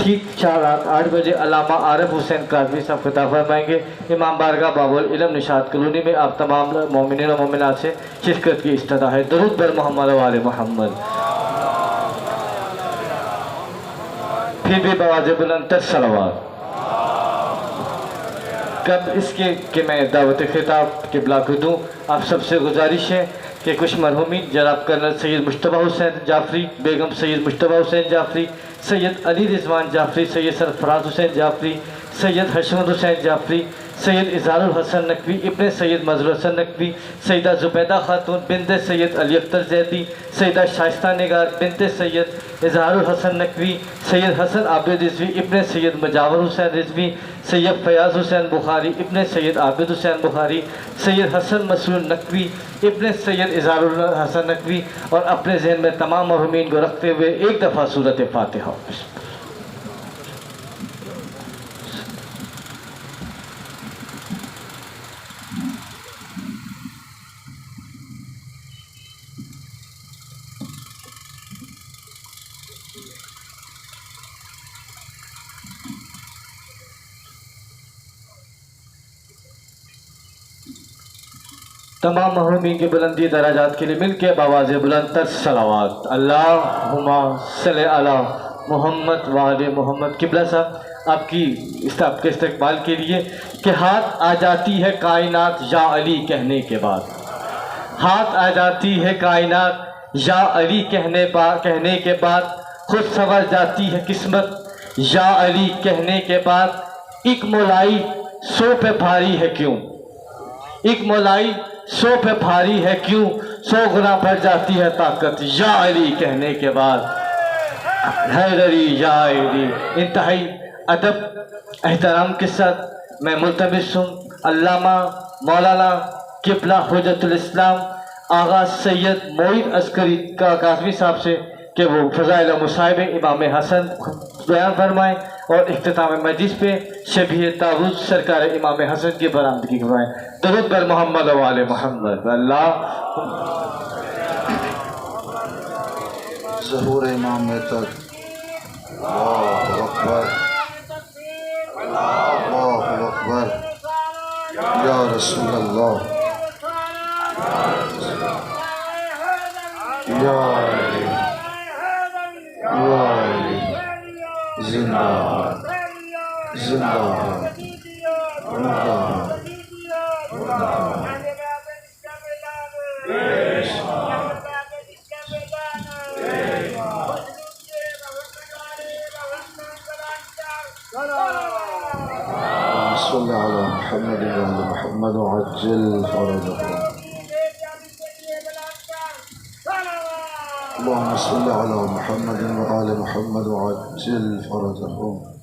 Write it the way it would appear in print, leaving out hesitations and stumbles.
ठीक 8 बजे अल्लामा आरिफ हुसैन काज़मी साहब खिताब फरमाएंगे। इमाम बारगाह बाबुल इल्म निशात कॉलोनी में आप तमाम मोमिनीन और मोमिनात से शिरकत की इस्तदा है। दरूद बर मोहम्मद व आले मोहम्मद। फिर भी बवाज़े बुलंद सलवात। कब इसके कि मैं दावत खिताब के ब्ला को दूँ, आप सबसे गुजारिश है कि कुछ मरहूमीन जनाब कर्नल सैयद मुश्तबा हुसैन जाफरी, बेगम सैयद मुश्तबा हुसैन जाफरी, सैयद अली रिजवान जाफरी, सैयद सरफराज हुसैन जाफरी, सैयद हशमत हुसैन जाफरी, सैयद इज़हारुल हसन नकवी इब्ने सैयद मजरूर हसन नकवी, सैयदा जुबैदा खातून बिनते सैयद अली अख्तर जैदी, सैयदा शाइस्ता निगार बिनते सैयद इज़हारुल हसन नकवी, सैयद हसन आबिद रिजवी इब्ने सैयद मुजावर हुसैन रिजवी, सैयद फयाज हुसैन बुखारी इब्ने सैयद आबिद हुसैन बुखारी, सैयद हसन मसूद नकवी इब्ने सैयद इज़हारुल हसन नकवी, और अपने जहन में तमाम मरहूमीन को रखते हुए एक दफ़ा सूरत फातिहा। तमाम महरूमीन की बुलंदी दराजात के लिए मिलके बावाज़ बुलंद सलावात। अल्लाहुम्मा सल्लि अला मोहम्मद व आले मोहम्मद। किबला साहब आपके इस्तकबाल के लिए कि हाथ आ जाती है कायनात या अली कहने के बाद, हाथ आ जाती है कायनात या अली कहने के बाद, खुद संवर जाती है किस्मत या अली कहने के बाद, एक मोलाई सौ पे भारी है क्यों, एक मोलाई 100 पे भारी है क्यों, 100 गुना बढ़ जाती है ताकत या अली कहने के बाद। हैदरी या अली। इंतहाई अदब एहतराम के साथ मैं मुल्तमिस हूँ अल्लामा मौलाना किबला हुज्जतुल इस्लाम आगा सैयद मोईद अस्करी का काज़मी साहब से कि वो फ़ज़ाइल मुसाहिब इमाम हसन बयान फरमाएँ और इख्तिताम मजलिस पे शबीह ताबूत सरकार इमाम हसन की बरामदगी करवाएँ। दरूद बर मोहम्मद व आले मोहम्मद। अल्लाह ज़हूर इमाम में तक अल्लाहु अकबर, अल्लाहु अकबर या रसूल अल्लाह या अली जिंदाबाद जिंदाबाद मुर्दाबाद मुर्दाबाद। صل على محمد وعلى محمد وعجل فرجهم. اللهم صل على محمد وآل محمد وعجل فرجهم.